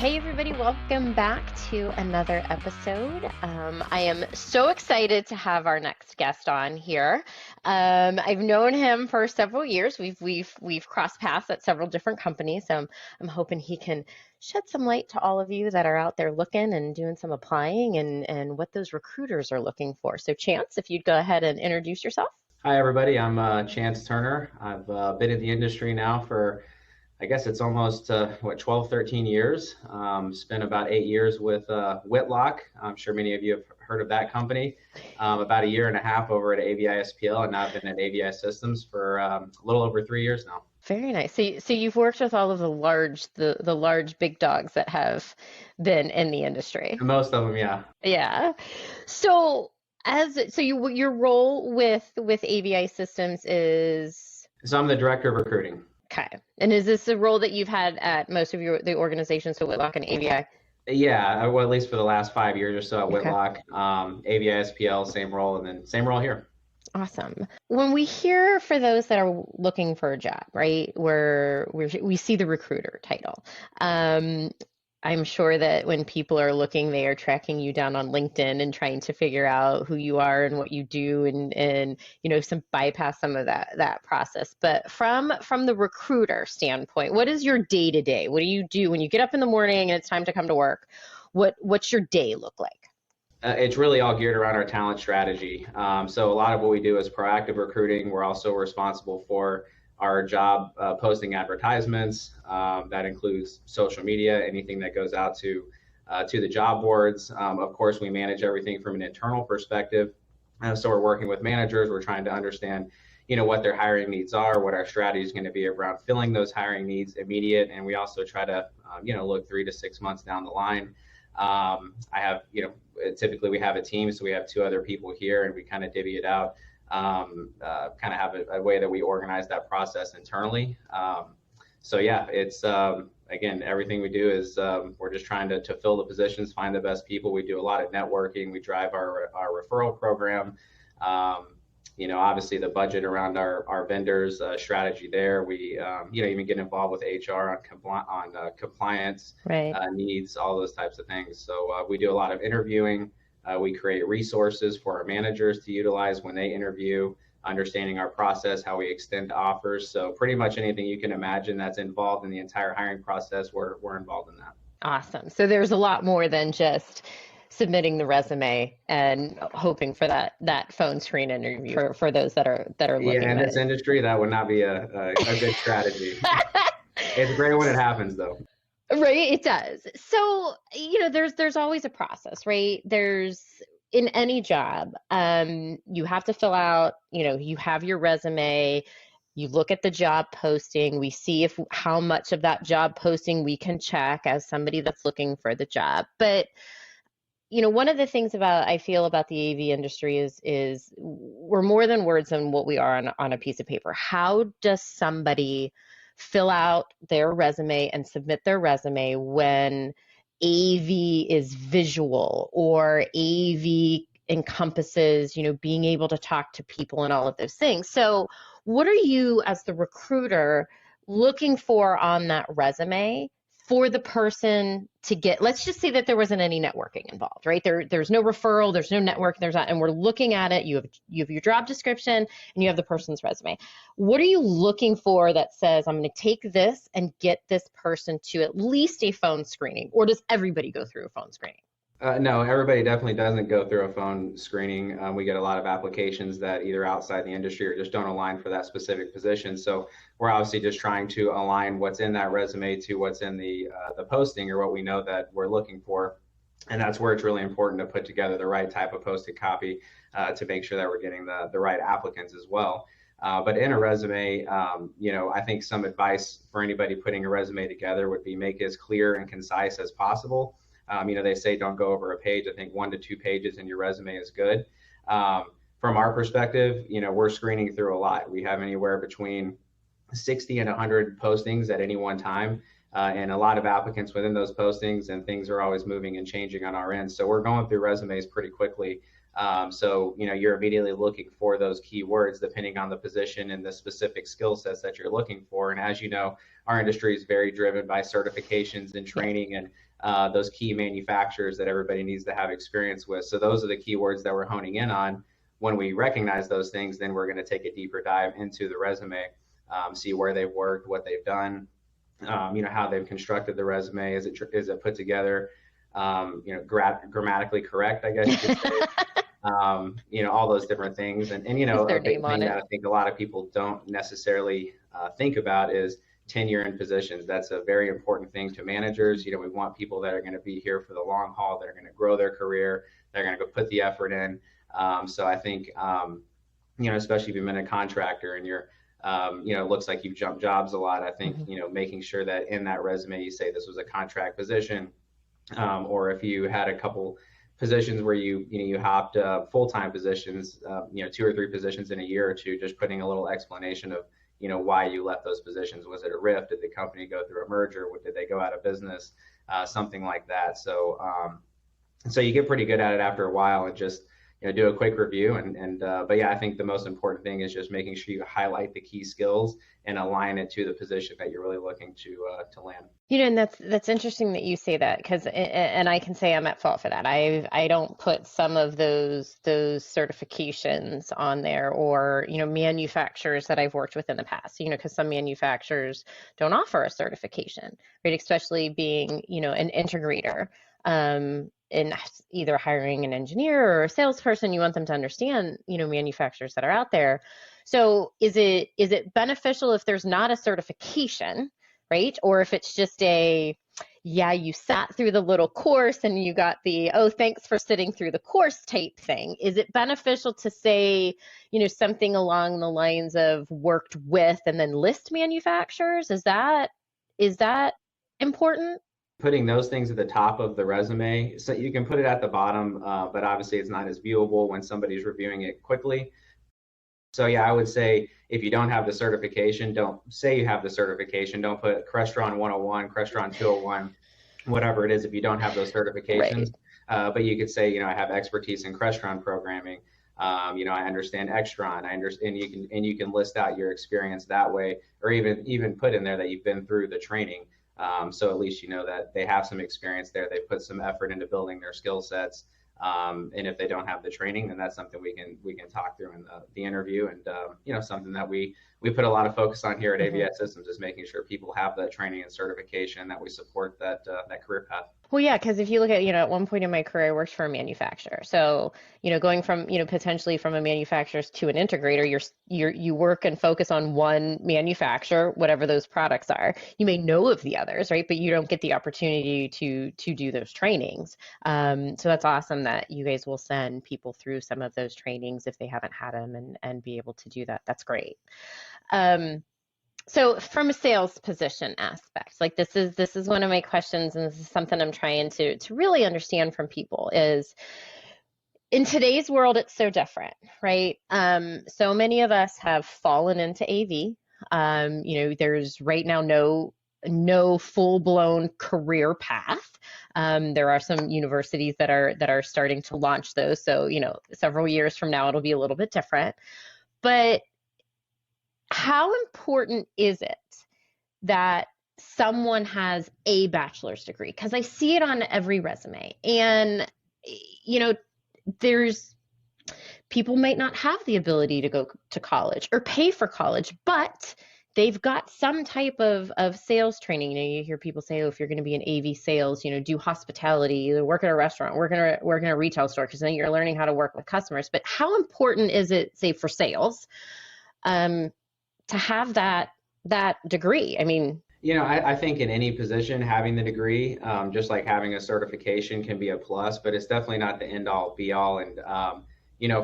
Hey everybody, welcome back to another episode. I am so excited to have our next guest on here. I've known him for several years. We've crossed paths at several different companies. So I'm hoping he can shed some light to all of you that are out there looking and doing some applying and what those recruiters are looking for. So Chance, if you'd go ahead and introduce yourself. Hi, everybody. I'm Chance Turner. I've been in the industry now for, I guess it's almost, 12, 13 years. Spent about 8 years with Whitlock. I'm sure many of you have heard of that company. About a year and a half over at AVI SPL, and now I've been at AVI Systems for a little over 3 years now. Very nice. So you've worked with all of the large big dogs that have been in the industry. Most of them, yeah. Yeah. So your role with AVI Systems is So I'm the director of recruiting. okay. And is this a role that you've had at most of the organizations, so Whitlock and AVI? Yeah, well, at least for the last 5 years or so at Okay. Whitlock, AVI SPL, same role, and then same role here. Awesome. When we hear for those that are looking for a job, right, where we see the recruiter title, I'm sure that when people are looking, they are tracking you down on LinkedIn and trying to figure out who you are and what you do and bypass some of that process. But from the recruiter standpoint, what is your day to day? What do you do when you get up in the morning and it's time to come to work? What's your day look like? It's really all geared around our talent strategy. So a lot of what we do is proactive recruiting. We're also responsible for our job posting advertisements. That includes social media, anything that goes out to the job boards. Of course, we manage everything from an internal perspective. So we're working with managers. We're trying to understand, what their hiring needs are, what our strategy is going to be around filling those hiring needs immediate. And we also try to, look 3 to 6 months down the line. I have, typically we have a team, so we have 2 other people here, and we kind of divvy it out. Kind of have a way that we organize that process internally. So yeah, it's again, everything we do is we're just trying to fill the positions, find the best people. We do a lot of networking. We drive our referral program. Obviously the budget around our vendors, strategy there. We even get involved with HR on compliance Right. needs, all those types of things. So we do a lot of interviewing. We create resources for our managers to utilize when they interview, understanding our process, how we extend offers. So pretty much anything you can imagine that's involved in the entire hiring process, we're involved in that. Awesome. So there's a lot more than just submitting the resume and hoping for that phone screen interview for those that are looking Yeah, in at this it. industry, that would not be a good strategy. It's great when it happens, though. Right, it does. So, there's always a process, right? There's in any job, you have to fill out, you have your resume, you look at the job posting, we see how much of that job posting we can check as somebody that's looking for the job. But one of the things I feel about the AV industry is we're more than words and what we are on a piece of paper. How does somebody fill out their resume and submit their resume when AV is visual or AV encompasses, being able to talk to people and all of those things? So what are you as the recruiter looking for on that resume for the person to get? Let's just say that there wasn't any networking involved, right? There's no referral, there's no network, there's not, and we're looking at it. You have your job description and you have the person's resume. What are you looking for that says, I'm going to take this and get this person to at least a phone screening? Or does everybody go through a phone screening? No, everybody definitely doesn't go through a phone screening. We get a lot of applications that either outside the industry or just don't align for that specific position. So we're obviously just trying to align what's in that resume to what's in the posting or what we know that we're looking for. And that's where it's really important to put together the right type of posted copy to make sure that we're getting the right applicants as well. But in a resume, I think some advice for anybody putting a resume together would be make it as clear and concise as possible. They say don't go over a page. I think 1 to 2 pages in your resume is good. From our perspective, we're screening through a lot. We have anywhere between 60 and 100 postings at any one time, and a lot of applicants within those postings, and things are always moving and changing on our end. So we're going through resumes pretty quickly. So you're immediately looking for those keywords depending on the position and the specific skill sets that you're looking for. And as you know, our industry is very driven by certifications and training, and those key manufacturers that everybody needs to have experience with. So those are the keywords that we're honing in on. When we recognize those things, then we're going to take a deeper dive into the resume, see where they've worked, what they've done, how they've constructed the resume. Is it put together, grammatically correct, I guess you could say. All those different things. And a big thing that I think a lot of people don't necessarily think about is tenure in positions. That's a very important thing to managers. We want people that are going to be here for the long haul, that are going to grow their career, they're going to go put the effort in. So I think, especially if you've been a contractor and you're, it looks like you've jumped jobs a lot. I think, making sure that in that resume, you say this was a contract position, or if you had a couple positions where you hopped full-time positions, 2 or 3 positions in a year or two, just putting a little explanation of, why you left those positions. Was it a rift? Did the company go through a merger? Did they go out of business? Something like that. So you get pretty good at it after a while and just, do a quick review. But yeah, I think the most important thing is just making sure you highlight the key skills and align it to the position that you're really looking to land. And that's interesting that you say that, because, and I can say I'm at fault for that. I don't put some of those certifications on there, or, manufacturers that I've worked with in the past, because some manufacturers don't offer a certification, right? Especially being, an integrator. In either hiring an engineer or a salesperson, you want them to understand, manufacturers that are out there. So is it beneficial if there's not a certification, right? Or if it's just you sat through the little course and you got the, oh, thanks for sitting through the course type thing. Is it beneficial to say, something along the lines of worked with and then list manufacturers? Is that important? Putting those things at the top of the resume, so you can put it at the bottom, but obviously it's not as viewable when somebody's reviewing it quickly. So yeah, I would say if you don't have the certification, don't say you have the certification. Don't put Crestron 101, Crestron 201, whatever it is, if you don't have those certifications. Right. But you could say, I have expertise in Crestron programming. I understand Extron. And you can list out your experience that way, or even put in there that you've been through the training. So at least that they have some experience there. They put some effort into building their skill sets. And if they don't have the training, then that's something we can talk through in the interview. And something that we put a lot of focus on here at AVI Systems is making sure people have that training and certification, that we support that career path. Well, yeah, because if you look at, at one point in my career, I worked for a manufacturer. So, going from, potentially from a manufacturer to an integrator, you work and focus on one manufacturer, whatever those products are. You may know of the others, right? But you don't get the opportunity to do those trainings. So that's awesome that you guys will send people through some of those trainings if they haven't had them and be able to do that. That's great. So from a sales position aspect, like this is one of my questions, and this is something I'm trying to really understand from people, is in today's world, it's so different, right? So many of us have fallen into AV. There's right now no full-blown career path. There are some universities that are starting to launch those. So, several years from now, it'll be a little bit different. But how important is it that someone has a bachelor's degree? Because I see it on every resume, and there's people might not have the ability to go to college or pay for college, but they've got some type of sales training. You hear people say, oh, if you're going to be in AV sales, do hospitality, work at a restaurant, work in a retail store, because then you're learning how to work with customers. But how important is it, say, for sales, to have that degree? I mean, I think in any position, having the degree, just like having a certification, can be a plus, but it's definitely not the end all be all. And,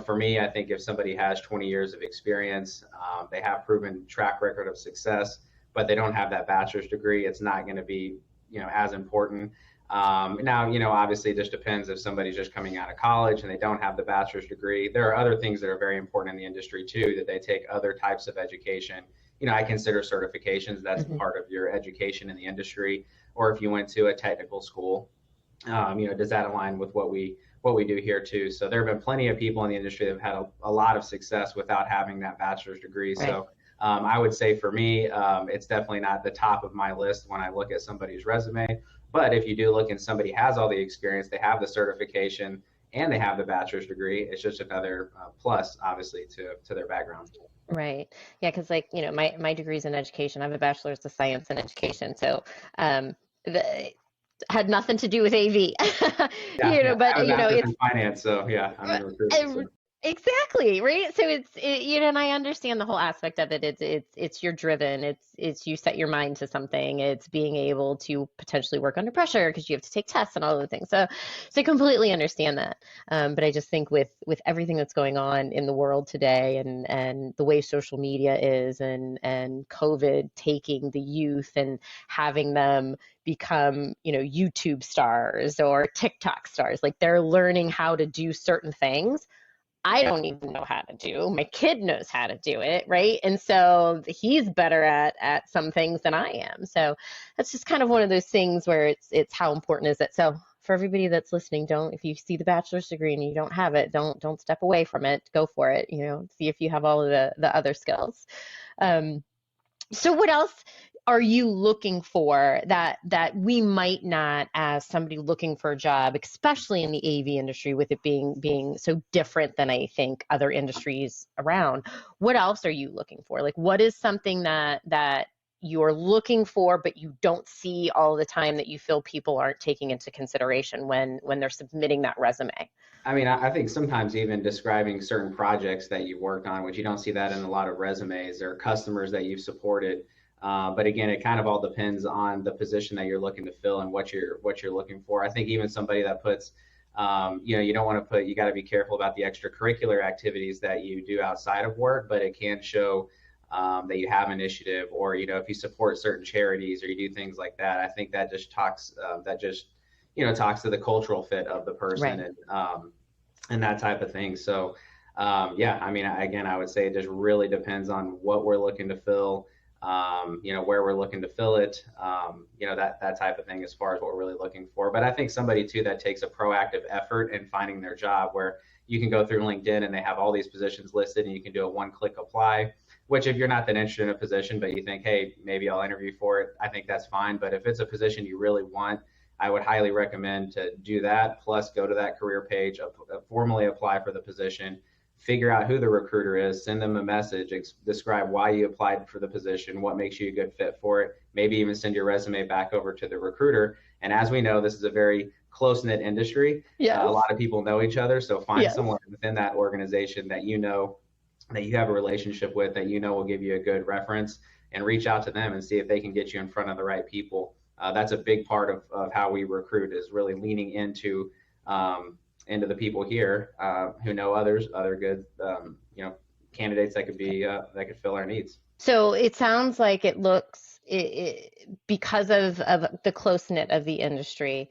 for me, I think if somebody has 20 years of experience, they have proven track record of success, but they don't have that bachelor's degree, it's not going to be, as important. Now, obviously it just depends if somebody's just coming out of college and they don't have the bachelor's degree. There are other things that are very important in the industry too, that they take other types of education. I consider certifications, that's part of your education in the industry. Or if you went to a technical school, does that align with what we do here too? So there have been plenty of people in the industry that have had a lot of success without having that bachelor's degree. Right. So I would say for me, it's definitely not the top of my list when I look at somebody's resume. But if you do look and somebody has all the experience, they have the certification, and they have the bachelor's degree, it's just another plus, obviously, to their background. Right. Yeah, because like, my degree's in education. I have a bachelor's of science in education. So the had nothing to do with AV. Yeah, yeah. I But have a master's it's in finance, so yeah, I'm in recruitment. So. exactly, right? So and I understand the whole aspect of it. It's you're driven. It's you set your mind to something. It's being able to potentially work under pressure because you have to take tests and all of the things. So I completely understand that. But I just think with everything that's going on in the world today, and the way social media is, and COVID taking the youth and having them become, YouTube stars or TikTok stars, like they're learning how to do certain things I don't even know how to do. My kid knows how to do it, right? And so he's better at some things than I am. So that's just kind of one of those things where it's how important is it. So for everybody that's listening, don't, if you see the bachelor's degree and you don't have it, don't step away from it. Go for it. See if you have all of the other skills. So what else are you looking for that we might not, as somebody looking for a job, especially in the AV industry, with it being so different than I think other industries around? What else are you looking for? Like, what is something that you're looking for, but you don't see all the time, that you feel people aren't taking into consideration when they're submitting that resume? I mean, I think sometimes even describing certain projects that you've worked on, which you don't see that in a lot of resumes, or customers that you've supported. But again, it kind of all depends on the position that you're looking to fill and what you're looking for. I think even somebody that puts, you don't want to put, you got to be careful about the extracurricular activities that you do outside of work, but it can show that you have initiative, or if you support certain charities or you do things like that. I think that just talks talks to the cultural fit of the person, Right. and that type of thing. So yeah, I mean, again, I would say it just really depends on what we're looking to fill, where we're looking to fill it, that type of thing as far as what we're really looking for. But I think somebody too that takes a proactive effort in finding their job, where you can go through LinkedIn and they have all these positions listed and you can do a one-click apply, which if you're not that interested in a position, but you think, hey, maybe I'll interview for it, I think that's fine. But if it's a position you really want, I would highly recommend to do that, plus go to that career page, formally apply for the position, figure out who the recruiter is, send them a message, describe why you applied for the position, what makes you a good fit for it, maybe even send your resume back over to the recruiter. And as we know, this is a very close-knit industry. Yes. A lot of people know each other, so find Yes. someone within that organization that that you have a relationship with, that will give you a good reference, and reach out to them and see if they can get you in front of the right people. That's a big part of how we recruit, is really leaning into the people here who know other good candidates that could fill our needs. So it sounds like it looks, because of the close knit of the industry,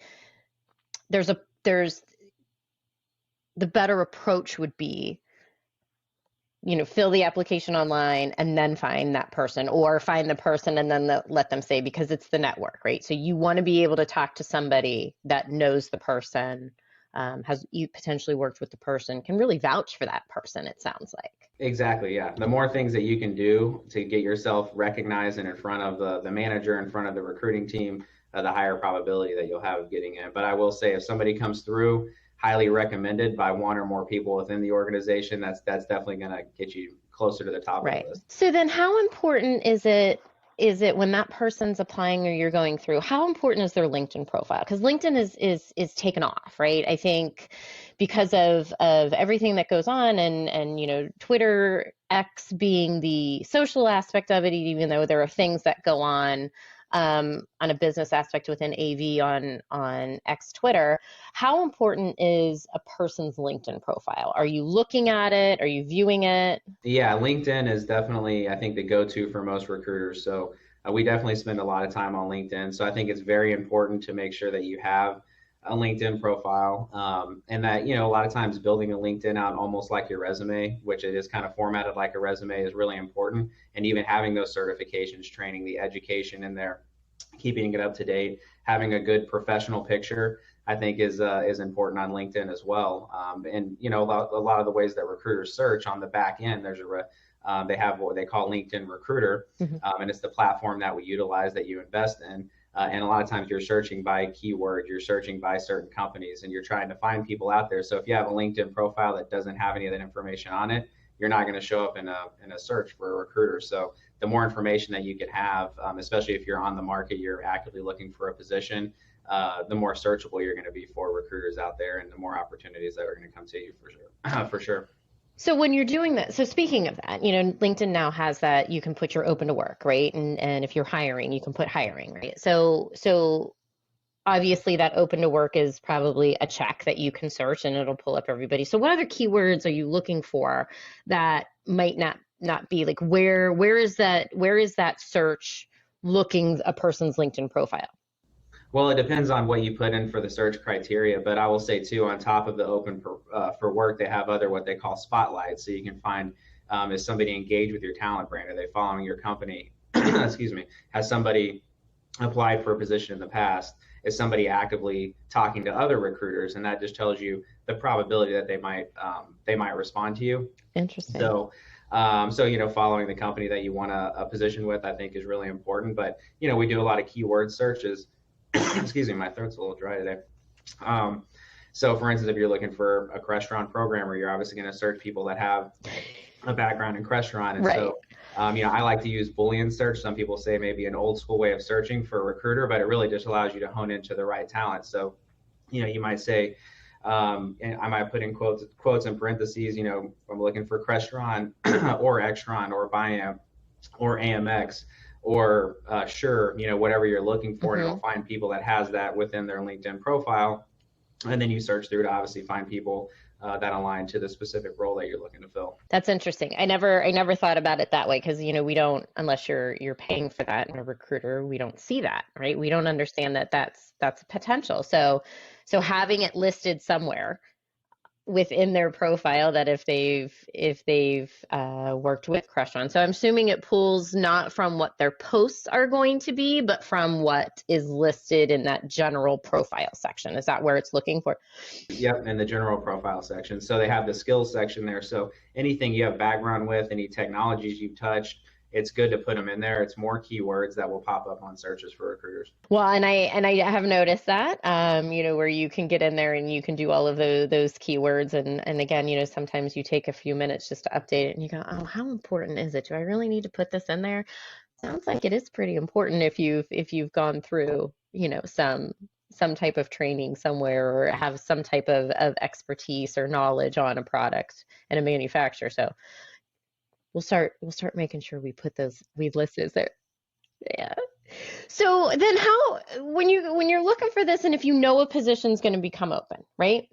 there's the better approach would be, fill the application online and then find that person, or find the person and then let them say, because it's the network, right? So you want to be able to talk to somebody that knows the person, has you potentially worked with the person, can really vouch for that person, it sounds like. Exactly, yeah. The more things that you can do to get yourself recognized and in front of the manager, in front of the recruiting team, the higher probability that you'll have of getting in. But I will say, if somebody comes through highly recommended by one or more people within the organization, that's definitely going to get you closer to the top Right. of the list. So then how important is it when that person's applying or you're going through, how important is their LinkedIn profile? Because LinkedIn is taken off, right? I think because of everything that goes on, and Twitter, X being the social aspect of it, even though there are things that go on a business aspect within AV on X Twitter. How important is a person's LinkedIn profile? Are you looking at it? Are you viewing it? Yeah, LinkedIn is definitely, I think, the go-to for most recruiters. So we definitely spend a lot of time on LinkedIn. So I think it's very important to make sure that you have a LinkedIn profile, and that, a lot of times building a LinkedIn out almost like your resume, which it is kind of formatted like a resume, is really important. And even having those certifications, training, the education in there, keeping it up to date, having a good professional picture, I think is important on LinkedIn as well. And a lot of the ways that recruiters search on the back end, there's They have what they call LinkedIn Recruiter, and it's the platform that we utilize, that you invest in. And a lot of times you're searching by keyword, you're searching by certain companies, and you're trying to find people out there. So if you have a LinkedIn profile that doesn't have any of that information on it, you're not going to show up in a search for a recruiter. So the more information that you can have, especially if you're on the market, you're actively looking for a position, the more searchable you're going to be for recruiters out there, and the more opportunities that are going to come to you for sure. For sure. So when you're doing that, so speaking of that, LinkedIn now has that you can put your open to work, right? And if you're hiring, you can put hiring, right? So obviously that open to work is probably a check that you can search and it'll pull up everybody. So what other keywords are you looking for that might not be like, where is that search looking a person's LinkedIn profile? Well, it depends on what you put in for the search criteria, but I will say too, on top of the open for work, they have other what they call spotlights. So you can find, is somebody engaged with your talent brand? Are they following your company? Excuse me. Has somebody applied for a position in the past? Is somebody actively talking to other recruiters? And that just tells you the probability that they might respond to you. Interesting. So following the company that you want a position with, I think is really important. But we do a lot of keyword searches. Excuse me, my throat's a little dry today. So for instance, if you're looking for a restaurant programmer, you're obviously going to search people that have a background in restaurant. And right. So, I like to use Boolean search. Some people say maybe an old school way of searching for a recruiter, but it really just allows you to hone into the right talent. So, you might say, and I might put in quotes in parentheses, I'm looking for Crestron or Extron or Biam or AMX. Or Sure, whatever you're looking for, and it'll find people that has that within their LinkedIn profile, and then you search through to obviously find people that align to the specific role that you're looking to fill. That's interesting. I never thought about it that way, because we don't, unless you're paying for that in a recruiter, we don't see that, right? We don't understand that that's potential. So having it listed somewhere within their profile, that if they've worked with Crestron. So I'm assuming it pulls not from what their posts are going to be, but from what is listed in that general profile section. Is that where it's looking for? Yep, in the general profile section. So they have the skills section there. So anything you have background with, any technologies you've touched, it's good to put them in there. It's more keywords that will pop up on searches for recruiters. Well, and I have noticed that, where you can get in there and you can do all of those keywords. And again, sometimes you take a few minutes just to update it and you go, oh, how important is it? Do I really need to put this in there? Sounds like it is pretty important if you've gone through, some type of training somewhere, or have some type of expertise or knowledge on a product and a manufacturer. So we'll start making sure we list those there. Yeah. So then when you're looking for this, and if a position's going to become open, right?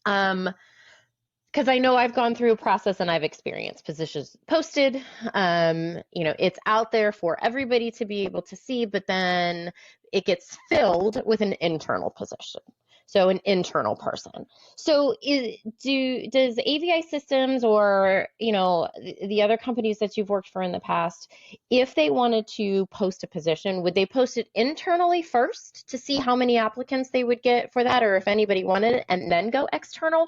Because I know I've gone through a process and I've experienced positions posted, it's out there for everybody to be able to see, but then it gets filled with an internal position. So an internal person. So does AVI Systems, or the other companies that you've worked for in the past, if they wanted to post a position, would they post it internally first to see how many applicants they would get for that, or if anybody wanted it, and then go external,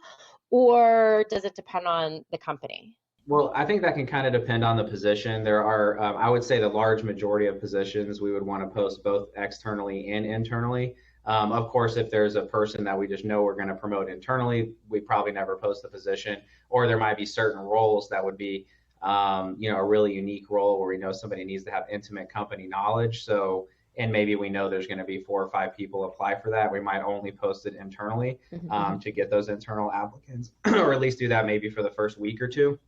or does it depend on the company? Well, I think that can kind of depend on the position. There are, I would say, the large majority of positions we would want to post both externally and internally. Of course, if there's a person that we just know we're going to promote internally, we probably never post the position. Or there might be certain roles that would be, a really unique role where we know somebody needs to have intimate company knowledge. So, and maybe we know there's going to be 4 or 5 people apply for that. We might only post it internally to get those internal applicants, or at least do that maybe for the first week or two.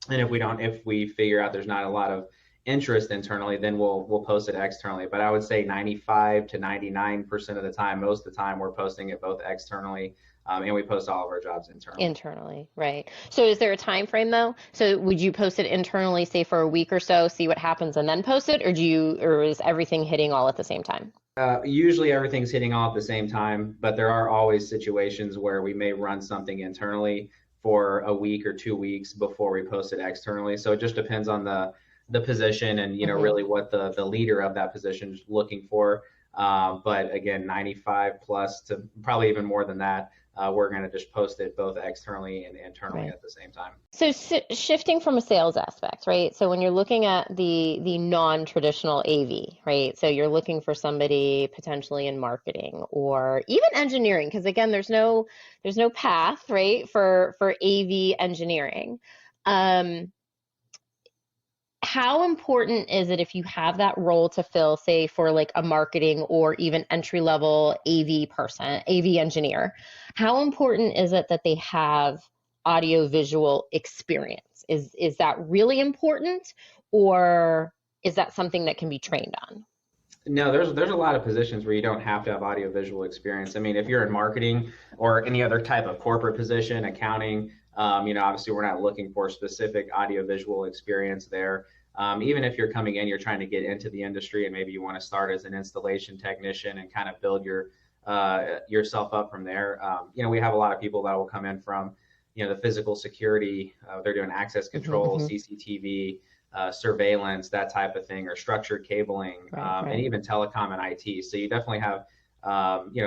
And if we figure out there's not a lot of interest internally, then we'll post it externally. But I would say 95 to 99% of the time, most of the time, we're posting it both externally, and we post all of our jobs internally. Right. So is there a time frame though? So would you post it internally, say for a week or so, see what happens, and then post it, or is everything hitting all at the same time? Usually everything's hitting all at the same time, but there are always situations where we may run something internally for a week or 2 weeks before we post it externally. So it just depends on the position and really what the leader of that position is looking for. But again, 95 plus to probably even more than that we're going to just post it both externally and internally Right. at the same time. So shifting from a sales aspect, right? So when you're looking at the non-traditional AV, right? So you're looking for somebody potentially in marketing or even engineering, because again, there's no path, right, for AV engineering. How important is it if you have that role to fill, say for like a marketing or even entry level AV person, AV engineer? How important is it that they have audio visual experience? Is that really important, or is that something that can be trained on? No, there's a lot of positions where you don't have to have audio visual experience. I mean, if you're in marketing or any other type of corporate position, accounting, obviously we're not looking for specific audio visual experience there. Even if you're coming in, you're trying to get into the industry, and maybe you want to start as an installation technician and kind of build yourself up from there. We have a lot of people that will come in from, the physical security. They're doing access control, CCTV. Surveillance, that type of thing, or structured cabling, Right. and even telecom and IT. So you definitely have,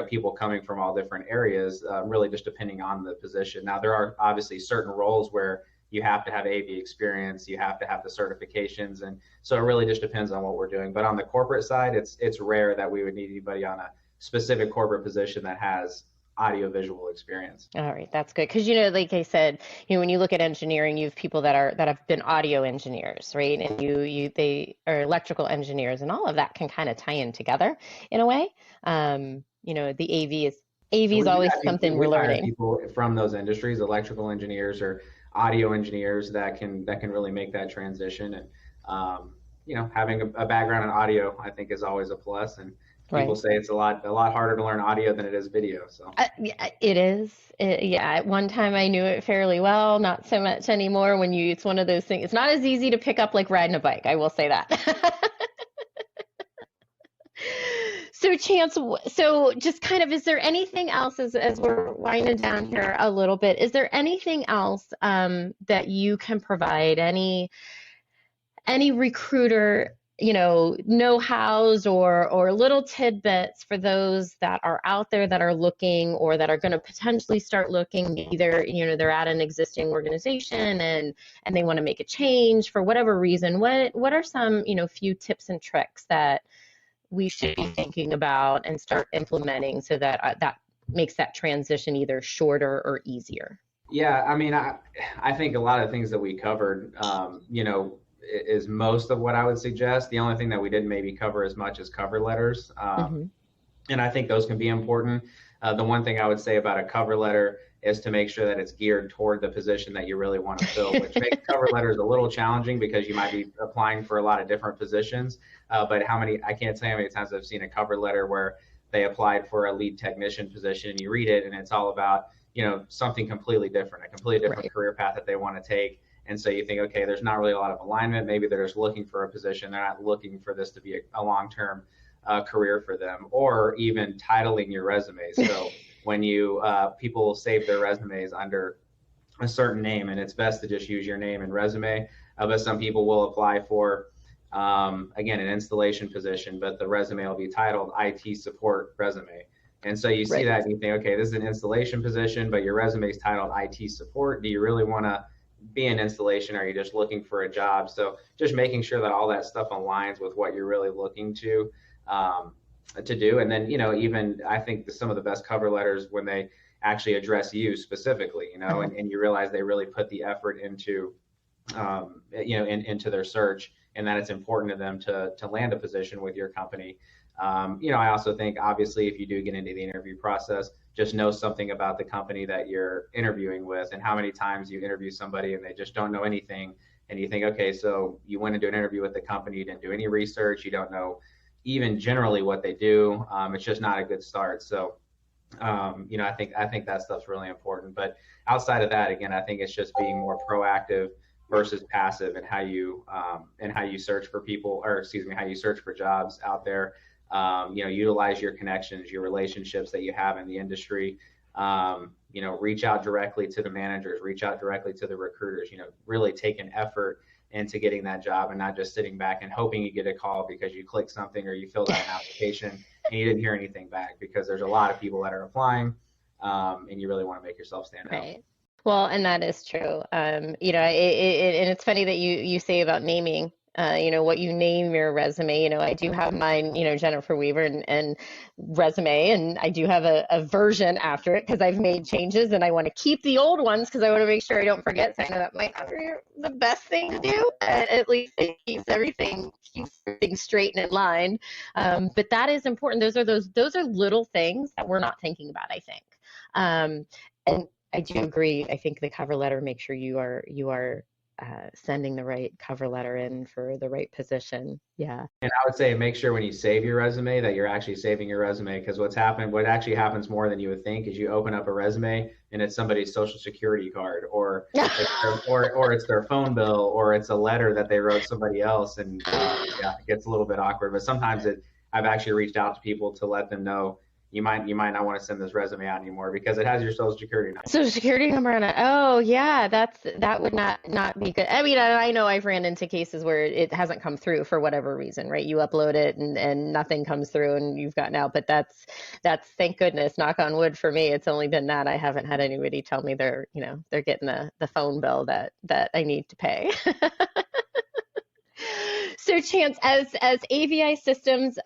people coming from all different areas, really just depending on the position. Now, there are obviously certain roles where you have to have AV experience, you have to have the certifications, and so it really just depends on what we're doing. But on the corporate side, it's rare that we would need anybody on a specific corporate position that has audio visual experience. All right, that's good because like I said, when you look at engineering, you have people that have been audio engineers, right? And they are electrical engineers, and all of that can kind of tie in together in a way. The AV And is we do always have something we're we've hired learning. people from those industries, electrical engineers or audio engineers that can really make that transition. And having a background in audio, I think, is always a plus. And people Right. say it's a lot harder to learn audio than it is video. So Yeah, it is. Yeah, at one time I knew it fairly well, not so much anymore. It's one of those things. It's not as easy to pick up like riding a bike. I will say that. So Chance, so just kind of, is there anything else as we're winding down here a little bit, is there anything else that you can provide, any recruiter, know-hows or little tidbits for those that are out there that are looking or that are going to potentially start looking, either, they're at an existing organization and they want to make a change for whatever reason. What are some, few tips and tricks that we should be thinking about and start implementing so that that makes that transition either shorter or easier? yeah, I mean, I think a lot of things that we covered, is most of what I would suggest. The only thing that we didn't maybe cover as much as cover letters. Mm-hmm. And I think those can be important. The one thing I would say about a cover letter is to make sure that it's geared toward the position that you really want to fill, which makes cover letters a little challenging because you might be applying for a lot of different positions. But I can't tell you how many times I've seen a cover letter where they applied for a lead technician position and you read it and it's all about, something completely different, a completely different Right. career path that they want to take. And so you think, okay, there's not really a lot of alignment. Maybe they're just looking for a position. They're not looking for this to be a long-term career for them, or even titling your resume. So when people save their resumes under a certain name, and it's best to just use your name and resume. But some people will apply for, again, an installation position, but the resume will be titled IT support resume. And so you see Right. that and you think, okay, this is an installation position, but your resume is titled IT support. Do you really want to be in installation? Or are you just looking for a job? So just making sure that all that stuff aligns with what you're really looking to do. And then, even I think some of the best cover letters when they actually address you specifically, and you realize they really put the effort into, into their search, and that it's important to them to land a position with your company. I also think, obviously, if you do get into the interview process, just know something about the company that you're interviewing with, and how many times you interview somebody and they just don't know anything. And you think, okay, so you went into an interview with the company, you didn't do any research, you don't know even generally what they do. It's just not a good start. So, I think that stuff's really important. But outside of that, again, I think it's just being more proactive versus passive in how you search for people, or excuse me, how you search for jobs out there. Utilize your connections, your relationships that you have in the industry. Reach out directly to the managers, reach out directly to the recruiters. Really take an effort into getting that job, and not just sitting back and hoping you get a call because you clicked something or you filled out an application and you didn't hear anything back, because there's a lot of people that are applying. and you really want to make yourself stand out. Right. Well, and that is true. And it's funny that you say about naming, what you name your resume. I do have mine, Jennifer Weaver and resume, and I do have a version after it because I've made changes and I want to keep the old ones because I want to make sure I don't forget. So I know that might not be the best thing to do, but at least it keeps everything straight and in line. But that is important. Those are little things that we're not thinking about, I think. And I do agree. I think the cover letter, make sure you are sending the right cover letter in for the right position. Yeah. And I would say make sure when you save your resume that you're actually saving your resume, because what actually happens more than you would think is you open up a resume and it's somebody's social security card, or it's their phone bill, or it's a letter that they wrote somebody else, and it gets a little bit awkward. But sometimes I've actually reached out to people to let them know you might not want to send this resume out anymore because it has your social security number. Social security number on it. Oh yeah, that would not be good. I mean, I know I've ran into cases where it hasn't come through for whatever reason, right? You upload it and nothing comes through and you've gotten out. But that's thank goodness, knock on wood for me. It's only been that. I haven't had anybody tell me they're getting the phone bill that I need to pay. So Chance, as AVI Systems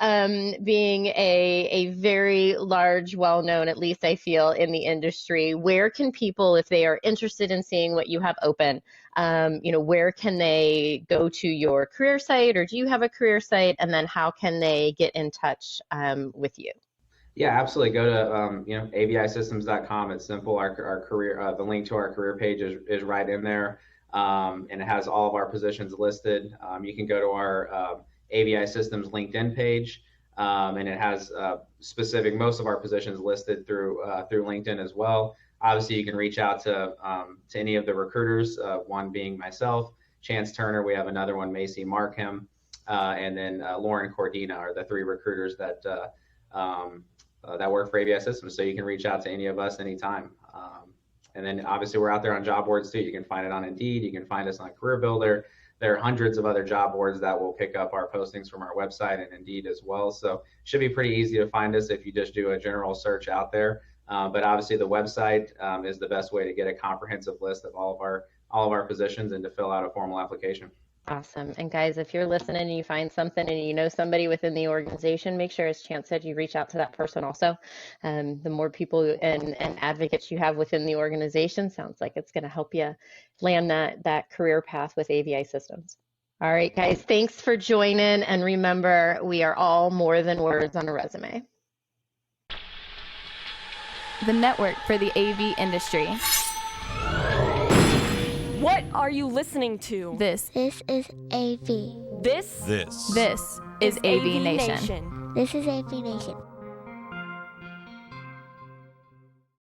being a very large, well-known, at least I feel, in the industry, where can people, if they are interested in seeing what you have open, where can they go to your career site, or do you have a career site? And then how can they get in touch with you? Yeah, absolutely. Go to avisystems.com. It's simple. Our career, the link to our career page is right in there. And it has all of our positions listed. You can go to our AVI Systems LinkedIn page, and it has most of our positions listed through LinkedIn as well. Obviously, you can reach out to any of the recruiters, one being myself, Chance Turner. We have another one, Macy Markham, and then Lauren Cordina are the three recruiters that work for AVI Systems. So you can reach out to any of us anytime. And then obviously we're out there on job boards too. You can find it on Indeed. You can find us on Career Builder. There are hundreds of other job boards that will pick up our postings from our website and Indeed as well. So it should be pretty easy to find us if you just do a general search out there. But obviously the website is the best way to get a comprehensive list of all of our positions and to fill out a formal application. Awesome. And guys, if you're listening and you find something and you know somebody within the organization, make sure, as Chance said, you reach out to that person also. The more people and advocates you have within the organization, sounds like it's going to help you land that career path with AVI Systems. All right, guys, thanks for joining. And remember, we are all more than words on a resume. The network for the AV industry. What are you listening to? This is AV. This is AVNation. This is AVNation.